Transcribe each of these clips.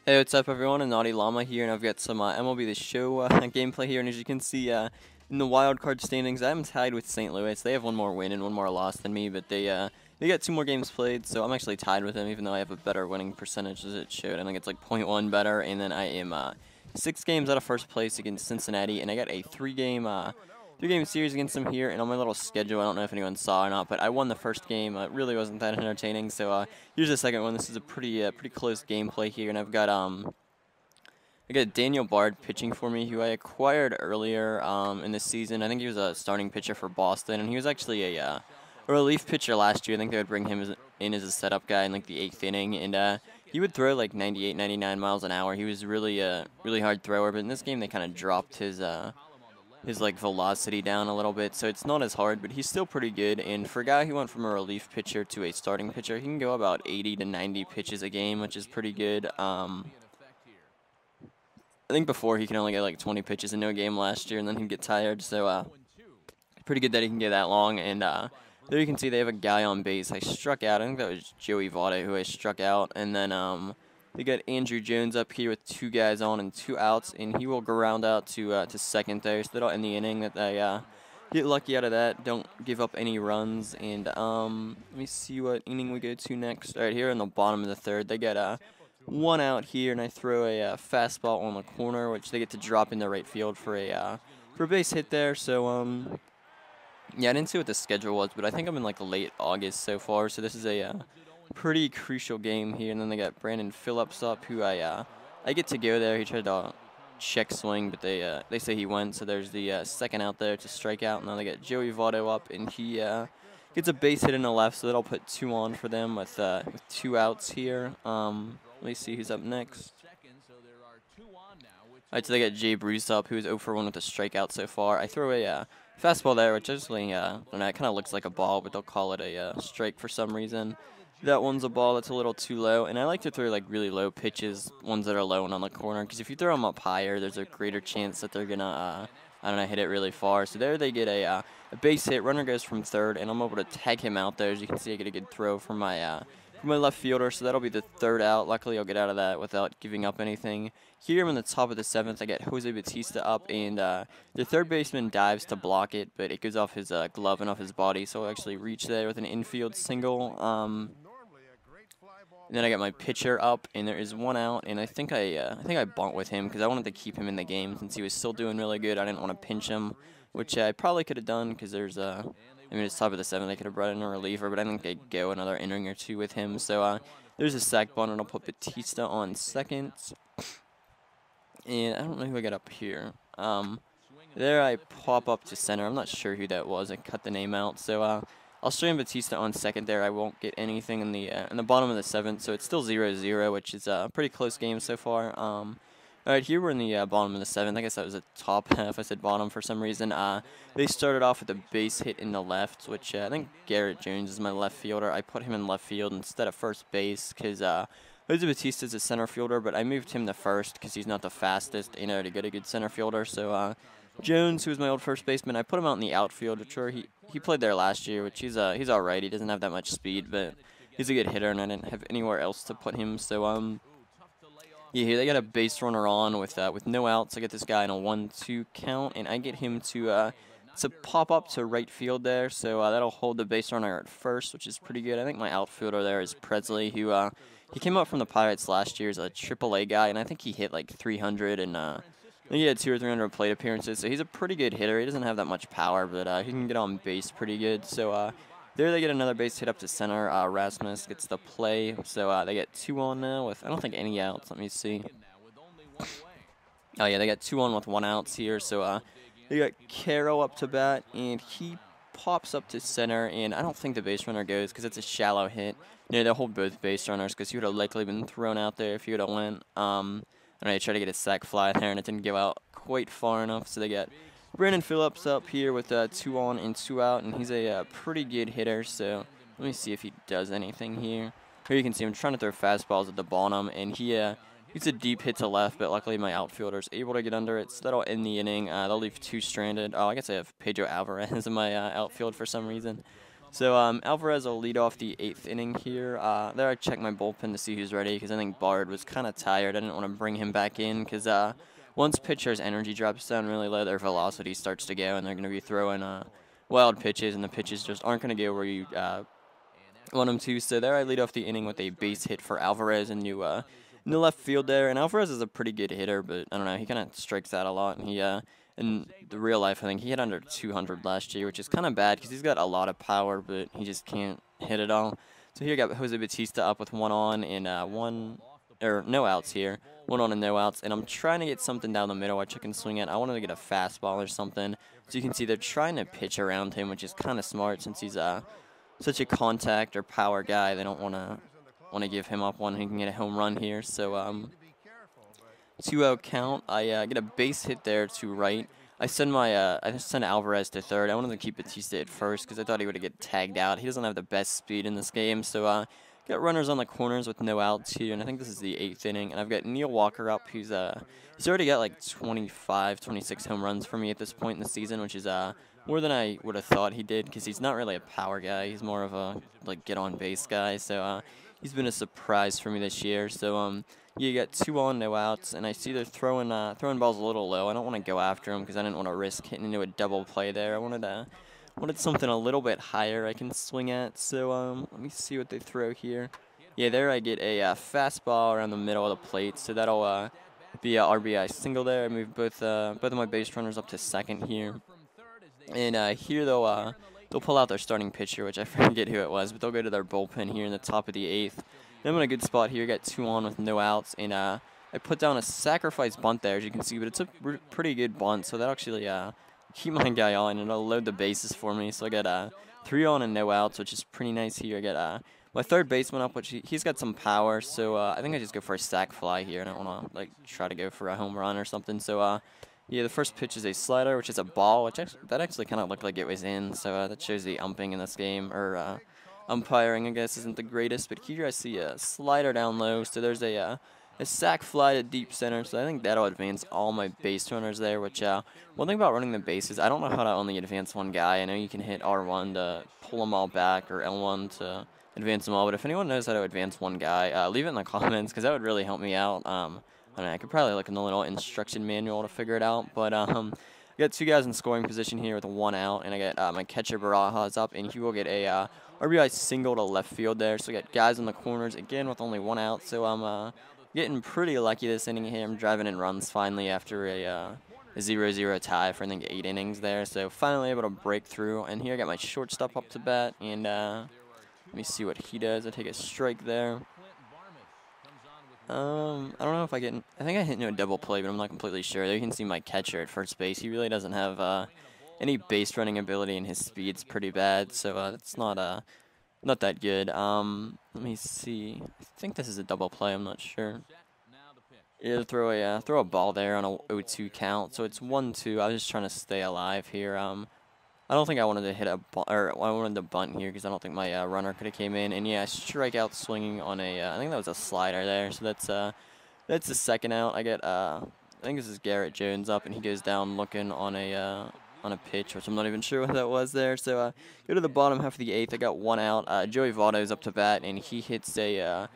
Hey, what's up everyone? And Naughty Llama here, and I've got some MLB The Show gameplay here, and as you can see in the wild card standings, I'm tied with St. Louis. They have one more win and one more loss than me, but they got 2 more games played, so I'm actually tied with them, even though I have a better winning percentage as it showed. I think it's like .1 better, and then I am 6 games out of first place against Cincinnati, and I got a 3-game series against them here, and on my little schedule, I don't know if anyone saw or not, but I won the first game. It really wasn't that entertaining, so here's the second one. This is a pretty close gameplay here, and I've got I got Daniel Bard pitching for me, who I acquired earlier in the season. I think he was a starting pitcher for Boston, and he was actually a relief pitcher last year. I think they would bring him in as a setup guy in like the 8th inning, and he would throw like 98, 99 miles an hour. He was really really hard thrower, but in this game they kind of dropped his like velocity down a little bit, so it's not as hard, but he's still pretty good. And for a guy who went from a relief pitcher to a starting pitcher, he can go about 80 to 90 pitches a game, which is pretty good. I think before he could only get like 20 pitches in a game last year, and then he'd get tired. So pretty good that he can get that long. And there you can see they have a guy on base. I struck out. I think that was Joey Votto who I struck out, and then they got Andrew Jones up here with 2 guys on and 2 outs, and he will ground out to second there. So that'll end the inning. That they get lucky out of that. Don't give up any runs. And let me see what inning we go to next. All right, here in the bottom of the 3rd, they got 1 out here, and I throw a fastball on the corner, which they get to drop in the right field for a base hit there. So yeah, I didn't see what the schedule was, but I think I'm in like late August so far. So this is a pretty crucial game here. And then they got Brandon Phillips up, who I get to go there. He tried to check swing, but they say he went. So there's the second out there to strike out. Now they got Joey Votto up, and he gets a base hit in the left, so that'll put 2 on for them with 2 outs here. Let me see who's up next. Alright, so they got Jay Bruce up, who's 0 for 1 with a strikeout so far. I throw a fastball there, which actually, I don't know, it kind of looks like a ball, but they'll call it a strike for some reason. That one's a ball that's a little too low, and I like to throw like really low pitches, ones that are low and on the corner, because if you throw them up higher, there's a greater chance that they're gonna, I don't know, hit it really far. So there they get a base hit. Runner goes from 3rd, and I'm able to tag him out there. As you can see, I get a good throw from my left fielder, so that'll be the 3rd out. Luckily, I'll get out of that without giving up anything. Here I'm in the top of the 7th. I get Jose Bautista up, and the 3rd baseman dives to block it, but it goes off his glove and off his body, so I'll actually reach there with an infield single. And then I got my pitcher up, and there is 1 out, and I think I bunt with him because I wanted to keep him in the game since he was still doing really good. I didn't want to pinch him, which I probably could have done because there's I mean, it's top of the 7th. They could have brought in a reliever, but I think they'd go another inning or 2 with him. So there's a sac bunt, and I'll put Batista on 2nd. And I don't know who I got up here. There I pop up to center. I'm not sure who that was. I cut the name out. So I'll stream Batista on 2nd there. I won't get anything in the bottom of the 7th, so it's still 0-0, which is a pretty close game so far. All right, here we're in the bottom of the 7th. I guess that was the top half. I said bottom for some reason. They started off with a base hit in the left, which I think Garrett Jones is my left fielder. I put him in left field instead of first base because Jose Batista is a center fielder, but I moved him to first because he's not the fastest, you know, to get a good center fielder. So Jones, who was my old first baseman, I put him out in the outfield, which he played there last year, which he's all right. He doesn't have that much speed, but he's a good hitter, and I didn't have anywhere else to put him. So yeah, here they got a base runner on with no outs. I get this guy in a 1-2 count, and I get him to pop up to right field there. So that'll hold the base runner at first, which is pretty good. I think my outfielder there is Presley, who he came up from the Pirates last year as a AAA guy, and I think he hit like 300 and I think he had 200 or 300 plate appearances. So he's a pretty good hitter. He doesn't have that much power, but he can get on base pretty good. So there they get another base hit up to center. Rasmus gets the play. So they get 2 on now with, I don't think, any outs. Let me see. Oh, yeah, they got 2 on with 1 outs here. So they got Caro up to bat, and he pops up to center. And I don't think the base runner goes because it's a shallow hit. You know, they'll hold both base runners because he would have likely been thrown out there if he would have went. And I tried to get a sac fly there, and it didn't go out quite far enough. So they got Brandon Phillips up here with 2 on and 2 out, and he's a pretty good hitter. So let me see if he does anything here. Here you can see him trying to throw fastballs at the bottom, and he's a deep hit to left, but luckily my outfielder's able to get under it, so that'll end the inning. They'll leave 2 stranded. Oh, I guess I have Pedro Alvarez in my outfield for some reason. So Alvarez will lead off the 8th inning here. There I checked my bullpen to see who's ready because I think Bard was kind of tired. I didn't want to bring him back in because once pitcher's energy drops down really low, their velocity starts to go, and they're going to be throwing wild pitches, and the pitches just aren't going to go where you want them to. So there I lead off the inning with a base hit for Alvarez in the left field there. And Alvarez is a pretty good hitter, but I don't know, he kind of strikes out a lot, and he in the real life, I think he hit under 200 last year, which is kind of bad because he's got a lot of power, but he just can't hit it all. So here I got Jose Bautista up with 1 on and no outs here. 1 on and no outs, and I'm trying to get something down the middle which I can swing at. I wanted to get a fastball or something. So you can see they're trying to pitch around him, which is kind of smart since he's such a contact or power guy. They don't want to give him up one. He can get a home run here. So 2-out count. I get a base hit there to right. I send Alvarez to third. I wanted to keep Bautista at first because I thought he would get tagged out. He doesn't have the best speed in this game, so got runners on the corners with no outs here, and I think this is the 8th inning. And I've got Neil Walker up, who's he's already got like 25, 26 home runs for me at this point in the season, which is more than I would have thought he did because he's not really a power guy. He's more of a get on base guy. So he's been a surprise for me this year. So you got 2 on, no outs, and I see they're throwing balls a little low. I don't want to go after them because I didn't want to risk hitting into a double play there. I wanted something a little bit higher I can swing at. So let me see what they throw here. Yeah, there I get a fastball around the middle of the plate. So that'll be a RBI single there. I move both of my base runners up to second here. And here they'll pull out their starting pitcher, which I forget who it was, but they'll go to their bullpen here in the top of the 8th. Then I'm in a good spot here. Got 2 on with no outs, and I put down a sacrifice bunt there, as you can see, but it's a pretty good bunt, so that actually keep my guy on, and it'll load the bases for me. So I got 3 on and no outs, which is pretty nice here. I got my third baseman up, which he's got some power, so I think I just go for a sac fly here. I don't want to try to go for a home run or something. So yeah, the first pitch is a slider, which is a ball, which that actually kind of looked like it was in. So that shows the umping in this game, or umpiring, I guess, isn't the greatest. But here I see a slider down low, so there's a sac fly to deep center. So I think that'll advance all my base runners there. Which one thing about running the bases, I don't know how to only advance one guy. I know you can hit R1 to pull them all back, or L1 to advance them all. But if anyone knows how to advance one guy, leave it in the comments because that would really help me out. I don't know, I could probably look in the little instruction manual to figure it out. But I got 2 guys in scoring position here with 1 out, and I got my catcher Barajas up, and he will get a RBI single to left field there. So I got guys in the corners again with only 1 out. So I'm getting pretty lucky this inning here. I'm driving in runs finally after a 0-0 tie for I think 8 innings there. So finally able to break through. And here I got my shortstop up to bat, and let me see what he does. I take a strike there. I don't know if I think I hit into a double play, but I'm not completely sure. There you can see my catcher at first base. He really doesn't have any base running ability, and his speed's pretty bad, so it's not that good. Let me see. I think this is a double play. I'm not sure. Yeah, throw a ball there on a 0-2 count. So it's 1-2. I was just trying to stay alive here. I don't think I wanted to hit I wanted to bunt here because I don't think my runner could have came in. And yeah, strike out swinging on I think that was a slider there. So that's the 2nd out. I get I think this is Garrett Jones up, and he goes down looking on a pitch, which I'm not even sure what that was there. So go to the bottom half of the 8th. I got 1 out. Joey Votto's up to bat, and he hits a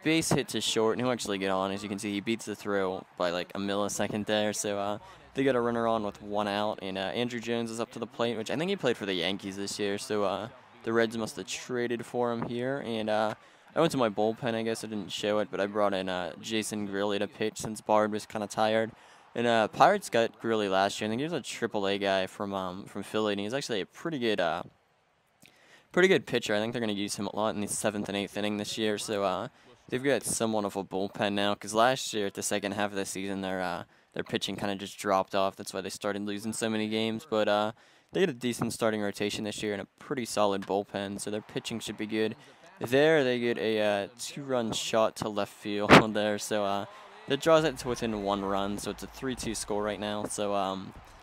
base hit to short, and he'll actually get on. As you can see, he beats the throw by like a millisecond there. So they got a runner on with 1 out, and Andrew Jones is up to the plate, which I think he played for the Yankees this year. So the Reds must have traded for him here. And I went to my bullpen. I guess I didn't show it, but I brought in Jason Grilli to pitch since Bard was kind of tired. And Pirates got Grilli last year. I think he was a AAA guy from Philly, and he's actually a pretty good pitcher. I think they're going to use him a lot in the 7th and 8th inning this year. So they've got somewhat of a bullpen now, because last year at the second half of the season, their pitching kind of just dropped off. That's why they started losing so many games. But they had a decent starting rotation this year and a pretty solid bullpen, so their pitching should be good. There they get a 2-run shot to left field there. So that draws it to within 1 run, so it's a 3-2 score right now. So I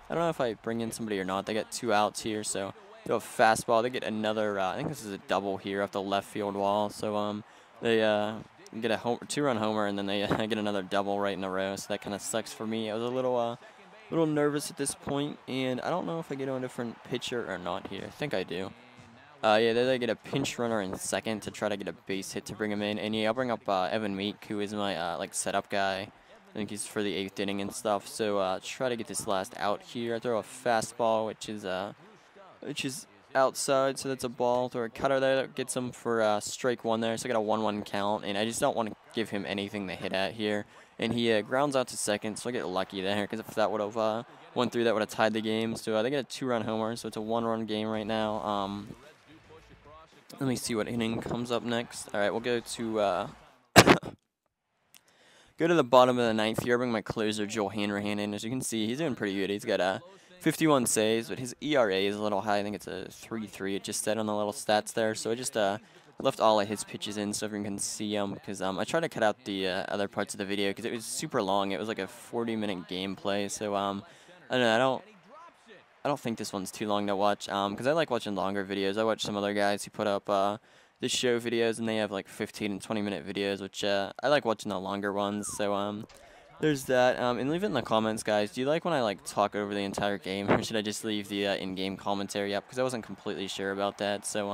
don't know if I bring in somebody or not. They got 2 outs here, so they have a fastball. They get another, I think this is a double here off the left field wall. So they get a 2-run homer, and then they get another double right in a row. So that kind of sucks for me. I was a little nervous at this point, and I don't know if I get on a different pitcher or not here. I think I do. Yeah, they get a pinch runner in second to try to get a base hit to bring him in. And yeah, I'll bring up Evan Meek, who is my like setup guy. I think he's for the 8th inning and stuff. So try to get this last out here. I throw a fastball, which is outside, so that's a ball. Throw a cutter there that gets him for strike 1 there. So I got a 1-1 count, and I just don't want to give him anything to hit at here. And he grounds out to second, so I get lucky there, because if that would have went through, that would have tied the game. So they get a 2-run homer, so it's a 1-run game right now. Let me see what inning comes up next. All right, we'll go to go to the bottom of the 9th here. I bring my closer, Joel Hanrahan, in. As you can see, he's doing pretty good. He's got 51 saves, but his ERA is a little high. I think it's a 3.3. It just said on the little stats there. So I just left all of his pitches in so everyone can see them, because I tried to cut out the other parts of the video because it was super long. It was like a 40-minute gameplay. So I don't know. I don't think this one's too long to watch, because I like watching longer videos. I watch some other guys who put up the show videos, and they have like 15 and 20-minute videos, which I like watching the longer ones. So there's that. And leave it in the comments, guys. Do you like when I like talk over the entire game, or should I just leave the in-game commentary up? Because I wasn't completely sure about that. So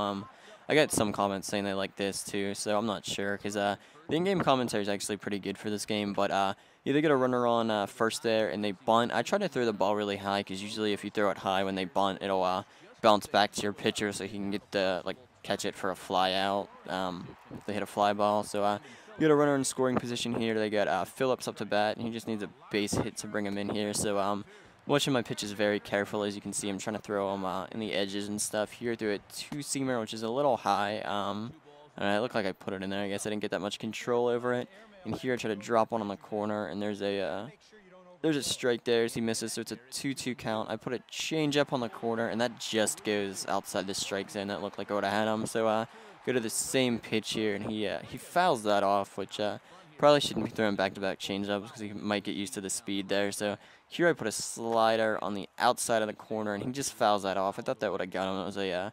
I got some comments saying they like this too, so I'm not sure, because the in-game commentary is actually pretty good for this game. But yeah, they get a runner on first there, and they bunt. I try to throw the ball really high, because usually if you throw it high when they bunt, it'll bounce back to your pitcher, so he can get the catch it for a fly out if they hit a fly ball. So you got a runner in scoring position here. They got Phillips up to bat, and he just needs a base hit to bring him in here. So watching my pitches very careful. As you can see, I'm trying to throw them in the edges and stuff. Here through a 2-seamer, which is a little high. And it looked like I put it in there. I guess I didn't get that much control over it. And here I try to drop one on the corner, and there's a strike there as he misses, so it's a 2-2 count. I put a change up on the corner, and that just goes outside the strike zone. That looked like I would have had him. So go to the same pitch here, and he fouls that off, which probably shouldn't be throwing back-to-back change-ups, because he might get used to the speed there. So here I put a slider on the outside of the corner, and he just fouls that off. I thought that would have got him. It was a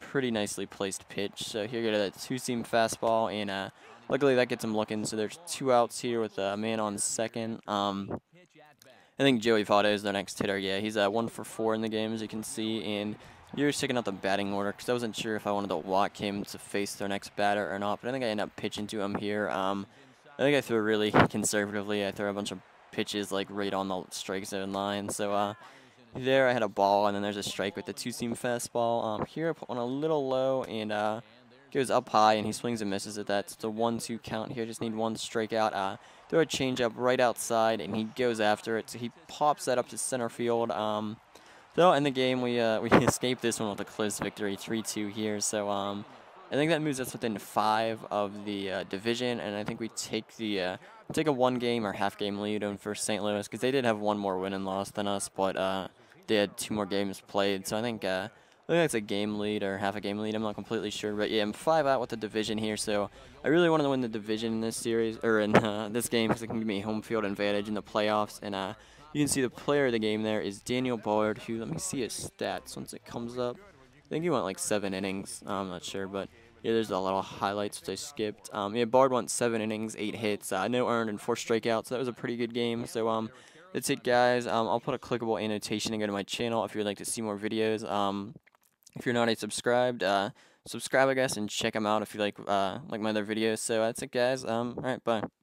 pretty nicely placed pitch. So here, go to that 2-seam fastball, and luckily that gets him looking. So there's 2 outs here with a man on second. I think Joey Votto is their next hitter. Yeah, he's 1 for 4 in the game, as you can see. And you're checking out the batting order, because I wasn't sure if I wanted to walk him to face their next batter or not. But I think I ended up pitching to him here. I think I threw really conservatively. I threw a bunch of pitches like right on the strike zone line. So there I had a ball, and then there's a strike with the 2-seam fastball. Here I put one a little low, and goes up high, and he swings and misses at that. So it's a 1-2 count here. Just need 1 strikeout. Throw a changeup right outside, and he goes after it. So he pops that up to center field. So in the game, we escaped this one with a close victory, 3-2 here. So I think that moves us within 5 of the division, and I think we take the take a 1-game or half-game lead over St. Louis, because they did have 1 more win and loss than us, but they had 2 more games played. So I think that's a game lead or half a game lead. I'm not completely sure, but yeah, I'm 5 out with the division here. So I really wanted to win the division in this series, or in this game, because it can give me home field advantage in the playoffs. And you can see the player of the game there is Daniel Bard, who, let me see his stats once it comes up. I think he went like 7 innings. I'm not sure, but yeah, there's a lot of highlights which I skipped. Yeah, Bard went 7 innings, 8 hits, no earned, and 4 strikeouts. So that was a pretty good game. So that's it, guys. I'll put a clickable annotation and go to my channel if you'd like to see more videos. If you're not already subscribed, subscribe, I guess, and check them out if you like my other videos. So that's it, guys. All right, bye.